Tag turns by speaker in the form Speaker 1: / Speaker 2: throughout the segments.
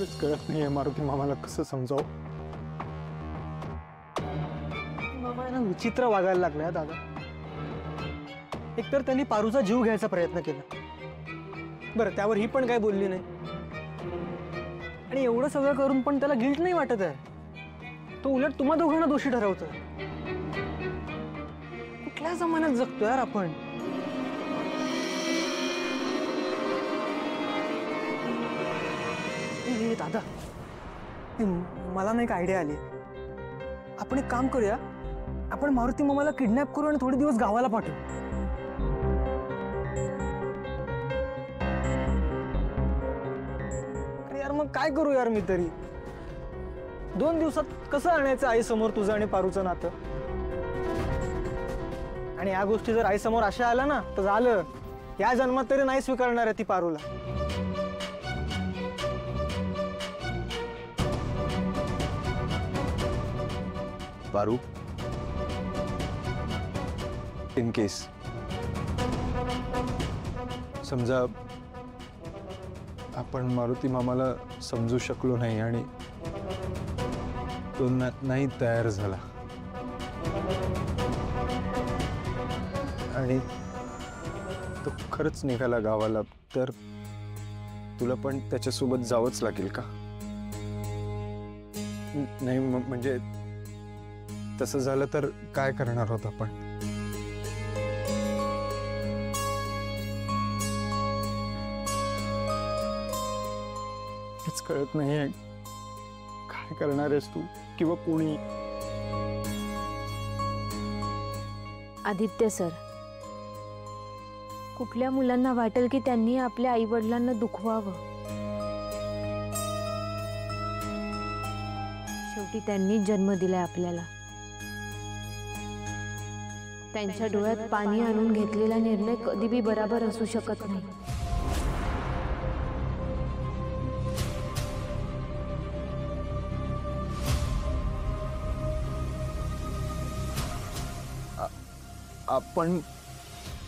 Speaker 1: तेच कळत नाहीये मारुती मामाला कसं समजावं. मामा आहे ना विचित्र वागायला लागलाय दादा. एकतर त्यांनी पारूचा जीव घ्यायचा प्रयत्न केला, बरं त्यावर ही पण काय बोलली नाही, आणि एवढं सगळं करून पण त्याला गिल्ट नाही वाटत आहे. तो उलट तुम्हा दोघांना दोषी ठरवतोय. कुठल्या जमान्यात जगतोय यार आपण. दादा मला नाही एक आयडिया आली. आपण एक काम करूया, आपण मारुती मामाला किडनॅप करू आणि थोडे दिवस गावाला पाठवू. अरे यार मग काय करू यार, मी तरी 2 दिवसात कसं आणायचं आई समोर तुझं आणि पारूचं नातं. आणि या गोष्टी जर आई समोर अशा आल्या ना तर झालं, या जन्मात तरी नाही स्वीकारणार आहे ती पारूला.
Speaker 2: पारू, इन केस समजा आपण मारुती मामाला समजू शकलो नाही आणि तो नाही तयार झाला आणि तो खरंच निघाला गावाला, तर तुला पण त्याच्यासोबत जावंच लागेल का? नाही म्हणजे तसं झालं तर काय करणार आहोत आपण?
Speaker 1: हेच कळत नाहीये, काय करणार आहेस तू किंवा कोणी.
Speaker 3: आदित्य सर, कुठल्या मुलांना वाटेल की त्यांनी आपल्या आई वडिलांना दुखवावं. शेवटी त्यांनी जन्म दिलाय आपल्याला. त्यांच्या डोळ्यात पाणी आणून घेतलेला निर्णय कधी बी बराबर असू शकत नाही.
Speaker 2: आपण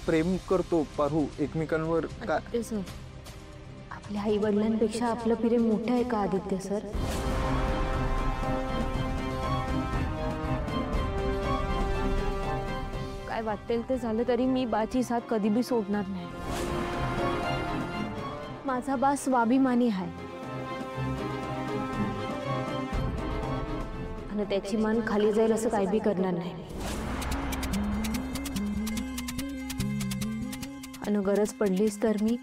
Speaker 2: प्रेम करतो पारू एकमेकांवर.
Speaker 3: आदित्य सर, आपल्या आई वडिलांपेक्षा आपलं प्रेम मोठं आहे का आदित्य सर? काय वाटेल ते झालं तरी मी बाची साथ कधी बी सोडणार नाही. माझा बा स्वाभिमानी आहे आणि त्याची मान खाली जाईल असं काही बी करणार नाही. आणि गरज पडलीच तर मी.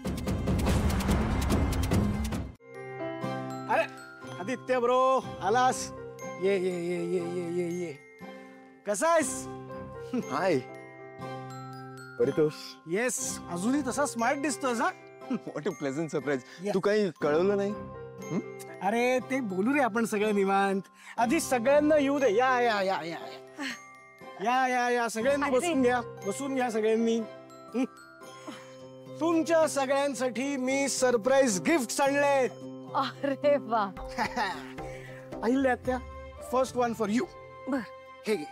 Speaker 4: अरे आदित्य ब्रो, आलास? ये ये ये ये ये ये ये. कसा आहेस?
Speaker 2: हाय परितोष.
Speaker 4: येस, अजूनही तसा स्मार्ट दिसतोस हा.
Speaker 2: What a pleasant surprise. तू काही कळवलं नाही?
Speaker 4: अरे ते बोलू रे आपण सगळे निवांत. आधी सगळ्यांना येऊ दे. या या या या या या या सगळ्यांनी बसून घ्या, बसून घ्या सगळ्यांनी. तुमच्या सगळ्यांसाठी मी सरप्राईज गिफ्ट आणले.
Speaker 3: अरे वा.
Speaker 4: पाहिलं त्या, फर्स्ट वन फॉर यू.
Speaker 3: बर,
Speaker 4: हे घे.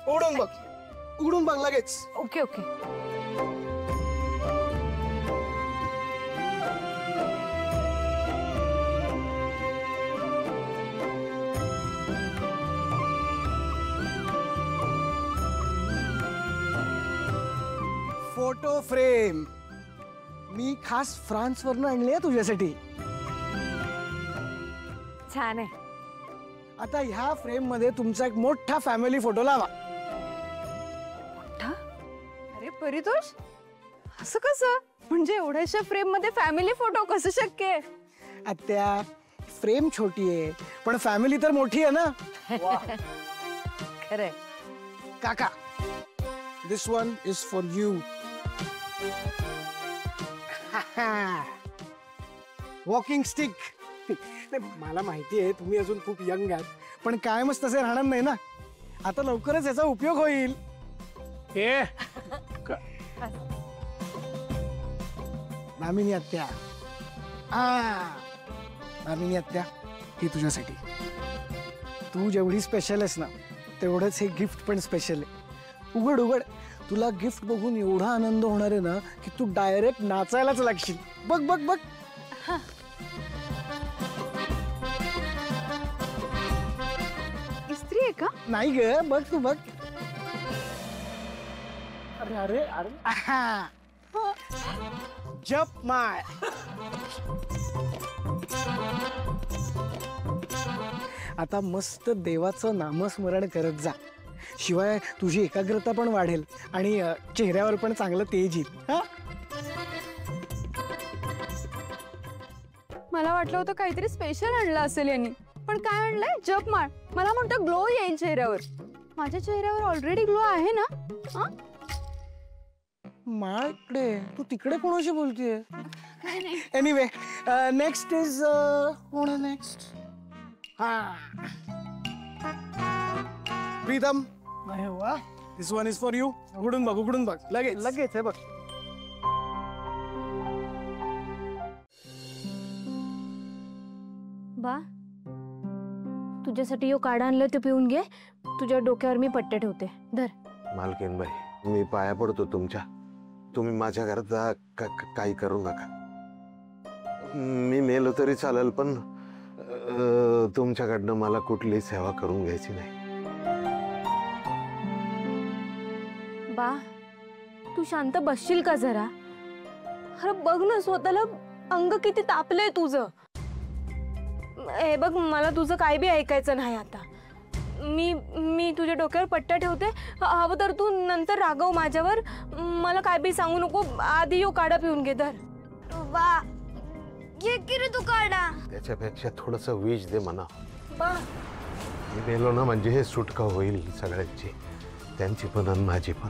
Speaker 4: उघडून बघ, उघडून बघ लगेच.
Speaker 3: Okay okay.
Speaker 4: फोटो फ्रेम मी खास फ्रान्स वरून आणली आहे तुझ्यासाठी.
Speaker 3: छान आहे.
Speaker 4: आता ह्या फ्रेम मध्ये तुमचा एक मोठा फॅमिली फोटो लावा.
Speaker 5: अरे परितोष, असं कसं? म्हणजे एवढ्याशा फ्रेम मध्ये फॅमिली फोटो कसं शक्य आहे?
Speaker 4: आत्या, फ्रेम छोटी आहे पण फॅमिली तर मोठी आहे ना.
Speaker 5: खरंय.
Speaker 4: काका, this one is for you. Walking stick. मला माहिती आहे तुम्ही अजून खूप यंग आहात, पण कायमच तसे राहणार नाही ना. आता लवकरच याचा उपयोग होईल. हे नामिनी आत्या, नामिनी आत्या, हे तुझ्यासाठी. तू जेवढी स्पेशल आहेस ना तेवढंच हे गिफ्ट पण स्पेशल आहे. उघड उघड. तुला गिफ्ट बघून एवढा आनंद होणार आहे ना की तू डायरेक्ट नाचायलाच लागशील. बघ बघ बघ.
Speaker 5: का?
Speaker 4: नाही ग, बघ तू बघ. अरे अरे अरे आहा. जप माळ. आता मस्त देवाचं नामस्मरण करत जा. शिवाय तुझी एकाग्रता पण वाढेल आणि चेहऱ्यावर पण चांगलं तेज येईल. हा,
Speaker 5: मला वाटलं होतं काहीतरी स्पेशल आणलं असेल यांनी, पण काय आणलंय? जपमाळ. मला म्हणतो ग्लो येईल चेहऱ्यावर. माझ्या चेहऱ्यावर ऑलरेडी ग्लो आहे ना. हा?
Speaker 4: माळ इकडे, तू तिकडे कोणाशी बोलतीये? एनिवे, नेक्स्ट इज कोण नेक्स्ट? हा, प्रीतम. अरे वा, दिस वन इज फॉर यू. उघडून बघ, उघडून बघ लगेच.
Speaker 1: लगेच आहे बघ.
Speaker 3: बा, तुझ्यासाठी यो काढा आणलं ते पिऊन घे. तुझ्या डोक्यावर मी पट्टे ठेवते. धर.
Speaker 6: मालकीनबाई, मी पाया पडतो तुमच्या. तुम्ही माझ्या घरात काही करू नका. मी मेलो तरी चालेल, पण तुमच्याकडनं मला कुठलीही सेवा करून घ्यायची नाही.
Speaker 3: बा, तू शांत बसशील का जरा? अरे बघ ना स्वतःला, अंग किती तापलंय तुझं. हे बघ, मला तुझं काय बी ऐकायचं नाही आता. मी तुझ्या डोक्यावर पट्ट्या ठेवते. हवं तर तू नंतर रागव माझ्यावर. मला काय बी सांगू नको. आधी यो काढा पिऊन घे. धर.
Speaker 5: वा, घे की रे तू काढा.
Speaker 6: त्याच्यापेक्षा थोडस विष दे म्हणा.
Speaker 3: बा,
Speaker 6: मी मेलो ना म्हणजे हे सुटका होईल सगळ्यांची, त्यांची पण आणि माझी पण.